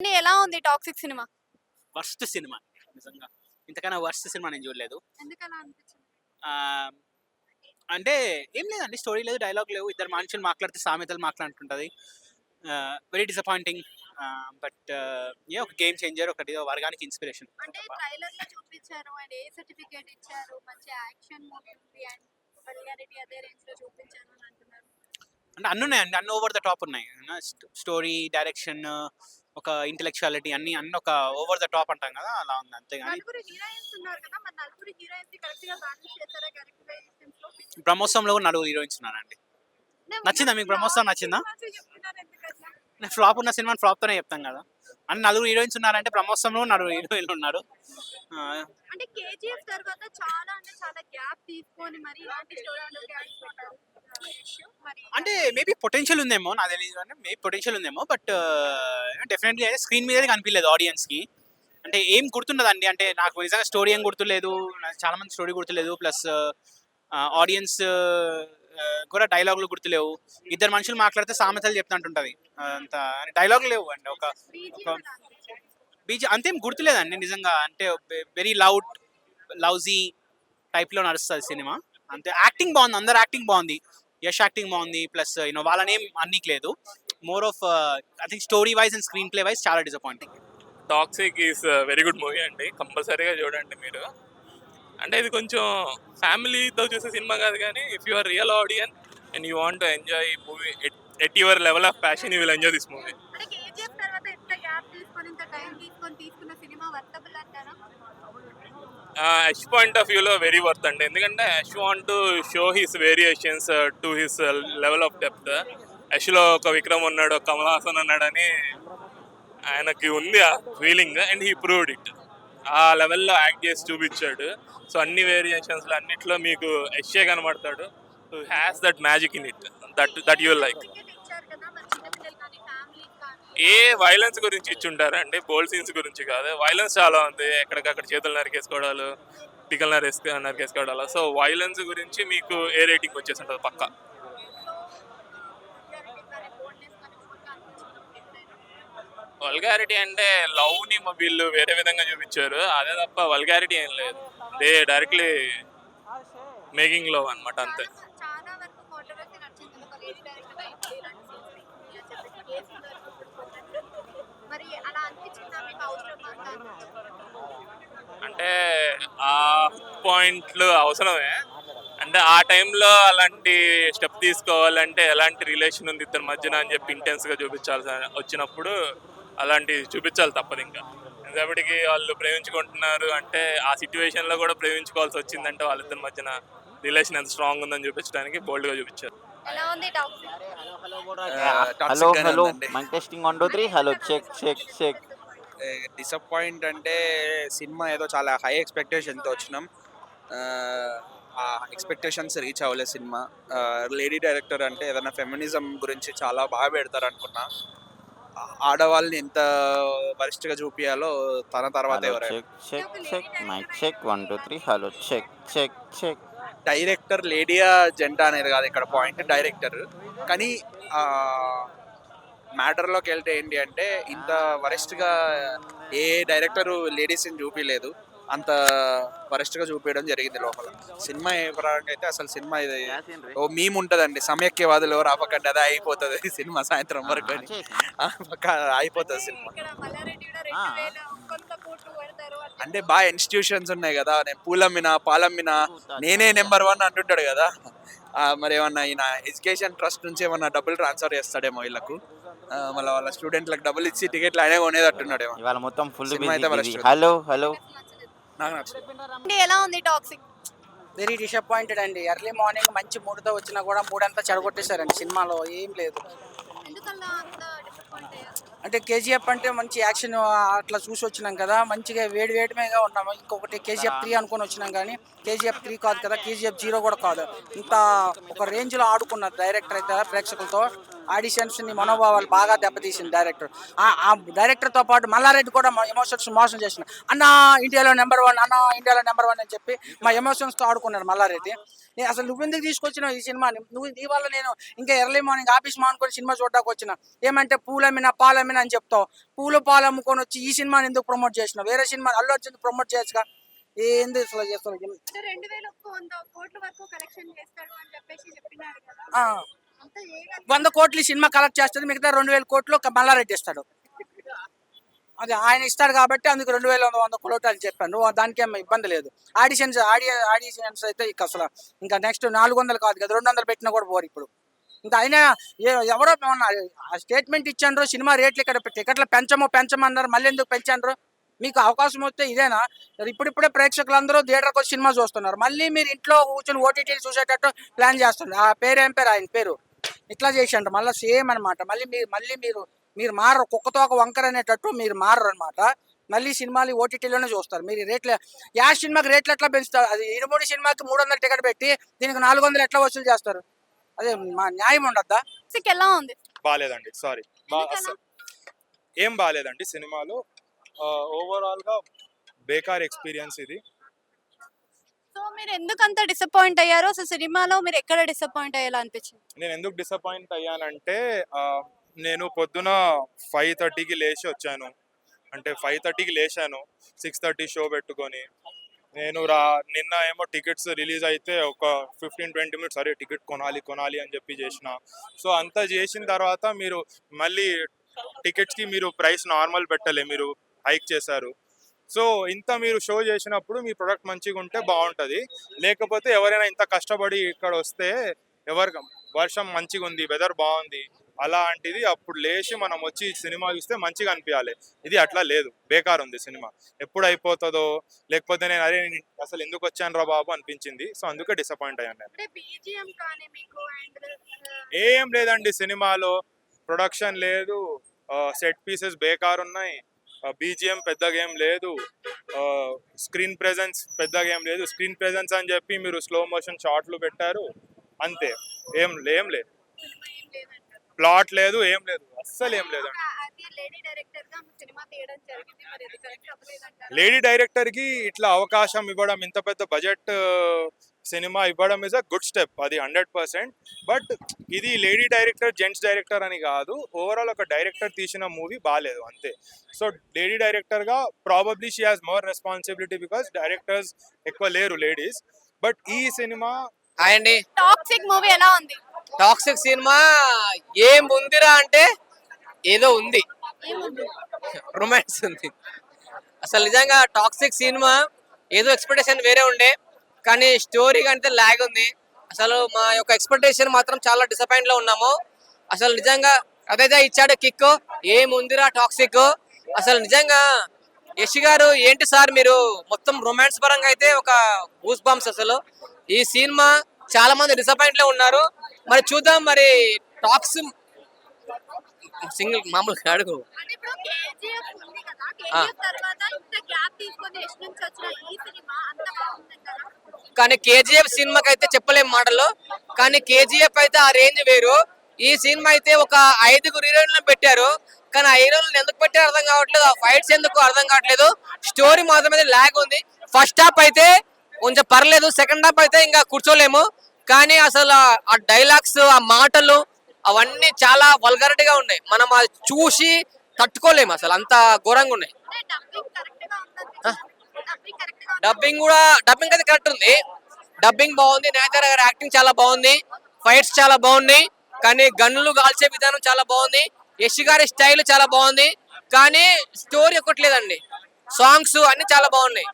అండి ఎలా ఉంది 'టాక్సిక్' సినిమా? వర్స్ట్ సినిమా నిజంగా. ఇంతకన్నా వర్స్ట్ సినిమా నేను చూడలేదు. ఎందుకలా అనిపించింది? ఆహ్, అంటే ఏం లేదండి. స్టోరీ లేదు, డైలాగ్ లేవు. ఇద్దరు మనుషులు మాట్లాడితే సామెతలు మాట్లాడుతుంటది. Very disappointing. బట్ ఒక గేమ్ చేంజర్, ఒకటి వర్గానికి ఇన్స్పిరేషన్ అంటే తప్ప. ట్రైలర్‌లో చూపించారు. అండ్ ఏ సర్టిఫికేట్ ఇచ్చారు. మంచి యాక్షన్ మూవీ ఉంది. అండ్ వల్గారిటీ అదే రేంజ్‌లో చూపించారు అని అంటున్నారు. అంటే అన్ని ఉన్నాయండి. అన్ని ఓవర్ ద టాప్ ఉన్నాయి. స్టోరీ, డైరెక్షన్, ఒక ఇంటెలెక్చువాలిటీ అన్ని ఒక ఓవర్ ద టాప్ అంటాం కదా! అలా ఉంది అంతేగాని. నలుగురు హీరోయిన్స్ ఉన్నారు కదా! మరి నలుగురు హీరోయిన్స్‌ని కరెక్ట్‌గా బ్యాలెన్స్ చేశారా క్యారెక్టరైజేషన్స్‌లో? 'బ్రహ్మోత్సవంలో' కూడా నలుగురు హీరోయిన్స్ ఉన్నారండి. నేను నచ్చిందా మీకు 'బ్రహ్మోత్సవం' ఫ్లాప్ నచ్చిందా? సినిమాసే చెప్తున్నారు ఎందుకట్లా? ఫ్లాప్ ఉన్న సినిమాని ఫ్లాప్‌తోనే చెప్తాం కదా! అని నలుగురు హీరోయిన్స్ ఉన్నారంటే 'బ్రహ్మోత్సవంలో' నలుగురు హీరోయిన్లు ఉన్నారు. ఆహ్, అంటే 'కేజీఎఫ్' తర్వాత చాలా అంటే చాలా గ్యాప్ తీసుకొని మరి ఇలాంటి స్టోరీలోకి వెళ్తున్నారు. యష్ మరి అంటే మేబీ పొటెన్షియల్ ఉందేమో, నాకు తెలీదు గానీ మేబీ పొటెన్షియల్ ఉందేమో. బట్ డెఫినెట్‌లీ అయితే స్క్రీన్ మీదనే కనిపియలేదు ఆడియన్స్‌కి. అంటే ఏం గుర్తుండదండి. అంటే నాకు నిజంగా స్టోరీ ఏం గుర్తులేదు. నాకు చాలా మంది స్టోరీ గుర్తులేదు. ప్లస్ ఆడియన్స్ కూడా డైలాగులు గుర్తులేవు. ఇద్దరు మనుషులు మాట్లాడితే సామెతలు చెప్తున్నట్టుంటది. అంత డైలాగులు లేవు అండి. ఒక ఒక బీజీఎం ఎలా అనిపించింది? అంతేం గుర్తులేదండి నిజంగా. అంటే వెరీ లౌడ్, లౌజీ టైప్‌లో నడుస్తది సినిమా. అంతే. యాక్టింగ్ బావుంది. అందరి యాక్టింగ్ బావుంది. యష్ యాక్టింగ్ బావుంది. ప్లస్ వాళ్ళనేం అననీకి లేదు. More of I think story wise and screenplay wise చాలా డిసప్పాయింటింగ్. Toxic is very good movie అండి, కంపల్సరీగా చూడండి మీరు. అంటే ఇది కొంచెం ఫ్యామిలీతో చూసే సినిమా కాదు, కానీ if you are real audience and you want to enjoy movie at your level of passion you will enjoy this movie. అంటే 'కేజీఎఫ్' తర్వాత ఇంత గ్యాప్ తీసుకొని, ఇంత టైం తీసుకొని తీసుకున్న సినిమా వర్తబుల్ అంటారా? యష్ పాయింట్ ఆఫ్ వ్యూలో వెరీ వర్త్ అండి, ఎందుకంటే Yash want to show his variations to his level of depth. యష్లో ఒక విక్రమ్ ఉన్నాడు, ఒక కమల్ హాసన్ ఉన్నాడని ఆయనకి ఉంది ఆ feeling, and he proved it. ఆ లెవెల్లో యాక్ట్ చేసి చూపించాడు. సో అన్ని వేరియేషన్స్లో అన్నిట్లో మీకు యష్ే కనబడతాడు. So has that magic in it, that you like. Certificate ఇచ్చారు కదా! మరి చిన్న పిల్లలు కానీ, ఫ్యామిలీకి కానీ ఏ వైలెన్స్ గురించి ఇచ్చుంటారండి, బోల్డ్ సీన్స్ గురించి కాదు. వైలెన్స్ చాలా ఉంది, ఎక్కడికక్కడ చేతులు నరికేసుకోవడాలు, టికల్ నరికేసుకోవడాలు. సో వైలెన్స్ గురించి మీకు ఏ రేటింగ్ వచ్చేసి ఉంటుంది పక్క. వల్గారిటీ కానీ, బోల్డ్‌నెస్ కానీ ఓవర్‌గా అనిపించిందా ఎప్పుడైనా? వల్గారిటీ అంటే లవ్ని వీళ్ళు వేరే విధంగా చూపించారు, అదే తప్ప వల్గారిటీ ఏం లేదు. దే డైరెక్ట్లీ మేకింగ్ లవ్ అనమాట, అంతే. చాలా వరకు కాంట్రోవర్సీ నడిచింది. ఒక లేడీ డైరెక్టర్ అయింది. ఇలాంటి సీన్స్ తీసింది అని చెప్పేసి కేసులు దొరికిపోతున్నట్టు. మరి అలా అనిపించిందా మీకు అవసరమా అని అనిపించిందా? అంటే ఆ పాయింట్లు అవసరమే. అంటే ఆ టైంలో అలాంటి స్టెప్ తీసుకోవాలంటే ఎలాంటి రిలేషన్ ఉంది ఇద్దరి మధ్యన అని చెప్పి ఇంటెన్స్గా చూపించాల్సి వచ్చినప్పుడు అలాంటి చూపించాలి తప్పదు ఇంకా. ఎంతసేపటికి వాళ్ళు ప్రేమించుకుంటున్నారు అంటే ఆ సిచ్యువేషన్లో కూడా ప్రేమించుకోవాల్సి వచ్చిందంటే వాళ్ళిద్దరి మధ్యన రిలేషన్ ఎంత స్ట్రాంగ్ ఉందని చూపించడానికి బోల్డ్గా చూపించారు. ఎలా ఉంది 'టాక్సిక్'? హలో టాక్సిక్ గానే హలో ఉందండి. Mike testing 1 2 3 hello check check check. Disappoint అంటే సినిమా ఏదో చాలా హై ఎక్స్పెక్టేషన్తో వచ్చినాం. ఆ ఎక్స్పెక్టేషన్స్ రీచ్ అవ్వలేదు సినిమా. లేడీ డైరెక్టర్ అంటే ఏదైనా ఫెమినిజం గురించి చాలా బాగా పెడతారు అనుకున్నా. ఆడవాళ్ళని ఎంత వరిష్ఠగా చూపియాలో తన తర్వాత హలో ఎవరైనా. Check check check mic check 1 2 3 hello check check check. Director లేడీయా జెంటా అనేది కాదు ఇక్కడ పాయింట్, డైరెక్టర్. కానీ మ్యాటర్లోకి వెళ్తే ఏంటి అంటే ఇంత వరెస్ట్గా ఏ డైరెక్టరు లేడీస్ని చూపించలేదు, అంత వరెస్ట్గా చూపించడం జరిగింది లోపల. సినిమా ఏ పరంగా అయితే అసలు సినిమా ఇది ఓ మీమ్ ఉంటుందండి, సమైక్యవాదులు ఎవరు ఆపకండి అదే అయిపోతుంది సినిమా సాయంత్రం వరకు అని. పక్క అయిపోతుంది సినిమా. ఇక్కడ మల్లారెడ్డి కూడా 2000 ఒక్కొక్క కోట్లు పెడతారు అని అంటే బాగా ఇన్స్టిట్యూషన్స్ ఉన్నాయి కదా, నేను పూలమ్మినా పాలమ్మినా నేనే నెంబర్ 1 అంటుంటాడు కదా. మరి ఏమన్నా ఈయన ఎడ్యుకేషన్ ట్రస్ట్ నుంచి ఏమన్నా డబ్బులు ట్రాన్స్ఫర్ చేస్తాడేమో వీళ్ళకు, మళ్ళీ వాళ్ళ స్టూడెంట్లకు డబ్బులు ఇచ్చి టికెట్లు ఆయనే కొనేటట్టున్నాడేమో. ఇవాళ మొత్తం ఫుల్ సినిమా బిజీ అయితే బిజీ. వరస్ట్. హలో హలో అసలు నచ్చలేదు. నాకు నచ్చలేదు. అండి ఎలా ఉంది 'టాక్సిక్'? వెరీ డిసప్పాయింటెడ్ అండి. ఎర్లీ మార్నింగ్ మంచి మూడ్తో వచ్చినా కూడా మూడంతా చెడగొట్టేశారండి సినిమాలో, ఏం లేదు. ఎందుకలా అంత డిసప్పాయింట్ అయ్యారు? అంటే కేజీఎఫ్ అంటే మంచి యాక్షన్ అట్లా చూసి వచ్చినాం కదా, మంచిగా వేడి వేడిమేగా ఉన్నాము. ఇంకొకటి కేజీఎఫ్ 3 అనుకొని వచ్చినాం, కానీ కేజీఎఫ్ 3 కాదు కదా, కేజీఎఫ్ 0 కూడా కాదు. ఇంత ఒక రేంజ్లో ఆడుకున్నారు డైరెక్టర్ అయితే ప్రేక్షకులతో. ఆడిషన్స్ ని మనోభావాలు బాగా దెబ్బతీసింది డైరెక్టర్. ఆ డైరెక్టర్ తో పాటు మల్లారెడ్డి కూడా మా ఎమోషన్స్ మోసం చేసిన. అన్న ఇండియాలో నెంబర్ 1, అన్న ఇండియాలో నెంబర్ 1 అని చెప్పి మా ఎమోషన్స్ తో ఆడుకున్నాడు మల్లారెడ్డి. అసలు నువ్వెందుకు తీసుకొచ్చినావు ఈ సినిమాని? నీ వల్ల నేను ఇంకా ఎర్లీ మార్నింగ్ ఆఫీస్ మానుకొని సినిమా చూడడానికి వచ్చిన. ఏమంటే పూలమ్మినా పాలమ్మినా అని చెప్తావు. పూలు పాలు అమ్ముకొని వచ్చి ఈ సినిమాని ఎందుకు ప్రమోట్ చేసినావు? వేరే సినిమా అల్లు అర్జున్ ప్రమోట్ చేయొచ్చుగా. ఏంది అసలు చేస్తావు? 2000 కోట్ల వరకు కలెక్షన్ చేస్తాడు అని చెప్పేసి చెప్పినారు కదా. 100 కోట్లు ఈ సినిమా కలెక్ట్ చేస్తుంది, మిగతా 2000 కోట్లు మల్లారెడ్డి ఇస్తాడు. అది ఆయన ఇస్తాడు కాబట్టి అందుకు 2100 కోట్లు అని చెప్పాను. దానికి ఏం ఇబ్బంది లేదు. ఆడిషన్స్ అయితే ఇక అసలు ఇంకా నెక్స్ట్ 400 కాదు కదా, 200 పెట్టినా కూడా పోరు ఇప్పుడు. ఇంకా అయినా ఎవరో స్టేట్మెంట్ ఇచ్చాండ్రు, సినిమా రేట్లు ఇక్కడ టికెట్లు పెంచమన్నారు, మళ్ళీ ఎందుకు పెంచాండ్రు? మీకు అవకాశం వస్తే ఇదేనా? ఇప్పుడిప్పుడే ప్రేక్షకులందరూ థియేటర్కి వచ్చి సినిమా చూస్తున్నారు, మళ్ళీ మీరు ఇంట్లో కూర్చొని ఓటీటీలు చూసేటట్టు ప్లాన్ చేస్తున్నారు. ఆ పేరు ఏం పేరు? ఆయన పేరు ఇట్లా చేసిండ్రు. మళ్ళీ సేమ్ అనమాట. మళ్ళీ మీరు మారరు, కుక్కతోక వంకర అనేటట్టు మీరు మారరు అనమాట. మళ్ళీ సినిమాలు ఓటీటీలోనే చూస్తారు. మీరు రేట్లు సినిమాకి రేట్లు ఎట్లా పెంచుతారు? అది 23 సినిమాకి 300 టికెట్ పెట్టి దీనికి 400 ఎట్లా వసూలు చేస్తారు? అదే మా న్యాయం ఉండద్దా? ఎలా ఉంది? బాగాలేదండి, సారీ. ఏం బాగాలేదండి సినిమాలో. ఓవరాల్ గా బేకార్ ఎక్స్పీరియన్స్ ఇది. సో మీరు ఎందుకు అంత డిసప్పాయింట్ అయ్యారు? అసలు సినిమాలో మీరు ఎక్కడ డిసప్పాయింట్ అయ్యేలా అనిపించింది? నేను ఎందుకు డిసప్పాయింట్ అయ్యానంటే నేను పొద్దున 5:30కి లేచి వచ్చాను. అంటే 5:30కి లేచాను, 6:30 షో పెట్టుకొని. నేను నిన్న ఏమో టికెట్స్ రిలీజ్ అయితే ఒక 15-20 మినిట్స్ అరే టికెట్ కొనాలి అని చెప్పి చేసిన. సో అంతా చేసిన తర్వాత మీరు మళ్ళీ టికెట్స్కి మీరు ప్రైస్ నార్మల్ పెట్టలే, మీరు హైక్ చేశారు. సో ఇంత మీరు షో చేసినప్పుడు మీ ప్రొడక్ట్ మంచిగా ఉంటే బాగుంటుంది. లేకపోతే ఎవరైనా ఇంత కష్టపడి ఇక్కడ వస్తే వర్షం మంచిగా ఉంది, వెదర్ బాగుంది అలాంటిది అప్పుడు లేచి మనం వచ్చి సినిమా చూస్తే మంచిగా అనిపించాలి. ఇది అట్లా లేదు, బేకార్ ఉంది సినిమా. ఎప్పుడు అయిపోతుందో, లేకపోతే నేను అసలు ఎందుకు వచ్చాను రా బాబు అనిపించింది. సో అందుకే డిసప్పాయింట్ అయ్యాను నేను. ఏం లేదండి సినిమాలో, ప్రొడక్షన్ లేదు, సెట్ పీసెస్ బేకార్ ఉన్నాయి, బీజిఎం పెద్దగా ఏం లేదు, స్క్రీన్ ప్రెజెన్స్ పెద్దగా ఏం లేదు. స్క్రీన్ ప్రెజెన్స్ అని చెప్పి మీరు స్లో మోషన్ షార్ట్లు పెట్టారు అంతే. ఏం లేదు, ప్లాట్ లేదు, ఏం లేదు, అస్సలు ఏం లేదు. లేడీ డైరెక్టర్ కి ఇట్లా అవకాశం ఇవ్వడం, ఇంత పెద్ద బడ్జెట్ సినిమా ఇవ్వడం ఇస్ అ గుడ్ స్టెప్, అది 100%. బట్ ఇది లేడీ డైరెక్టర్ జెంట్స్ డైరెక్టర్ అని కాదు, ఓవరాల్ ఒక డైరెక్టర్ తీసిన మూవీ బాగాలేదు అంతే. సో లేడీ డైరెక్టర్ గా probably she has more responsibility because directors ఎక్కువ లేరు లేడీస్. బట్ ఈ సినిమా అండి, టాక్సిక్ మూవీ ఎలా ఉంది? టాక్సిక్ సినిమా ఏం ఉందిరా అంటే ఏదో ఉంది, రొమాన్స్ ఉంది. అసలు నిజంగా టాక్సిక్ సినిమా ఏదో ఎక్స్పెక్టేషన్ వేరే ఉండే, కానీ స్టోరీ కంటే ల్యాగ్ ఉంది. అసలు మా యొక్క ఎక్స్పెక్టేషన్ మాత్రం చాలా డిసప్పాయింట్ లో ఉన్నాము. అసలు నిజంగా అదైతే ఇచ్చాడు కిక్, ఏముందిరా టాక్సిక్. అసలు నిజంగా యష్ గారు ఏంటి సార్ మీరు మొత్తం రొమాన్స్ పరంగా అయితే ఒక గూస్ బంప్స్. అసలు ఈ సినిమా చాలా మంది డిసప్పాయింట్ లో ఉన్నారు. మరి చూద్దాం, మరి టాక్స్ సింగిల్ మామూలుగా అడుగు. కానీ కేజీఎఫ్ సినిమాకి అయితే చెప్పలేం మాటలు, కానీ కేజీఎఫ్ అయితే ఆ రేంజ్ వేరు. ఈ సినిమా అయితే ఒక 5 హీరోయిన్లను పెట్టారు, కానీ ఆ హీరోయిన్లను ఎందుకు పెట్టారు అర్థం కావట్లేదు, ఆ ఫైట్స్ ఎందుకు అర్థం కావట్లేదు. స్టోరీ మాత్రమే ల్యాగ్ ఉంది. ఫస్ట్ హాఫ్ అయితే కొంచెం పర్లేదు, సెకండ్ హాఫ్ అయితే ఇంకా కూర్చోలేము. కానీ అసలు ఆ డైలాగ్స్, ఆ మాటలు అవన్నీ చాలా వల్గారిటీగా ఉన్నాయి. మనం అది చూసి తట్టుకోలేము, అసలు అంత ఘోరంగా ఉన్నాయి. డబ్బింగ్ అయితే కరెక్ట్ ఉంది, డబ్బింగ్ బాగుంది, నేచర్ గారి యాక్టింగ్ చాలా బాగుంది, ఫైట్స్ చాలా బాగున్నాయి, కానీ గన్నులు కాల్చే విధానం చాలా బాగుంది, యష్ గారి స్టైల్ చాలా బాగుంది. కానీ స్టోరీ ఒకటి లేదండి, సాంగ్స్ అన్ని చాలా బాగున్నాయి.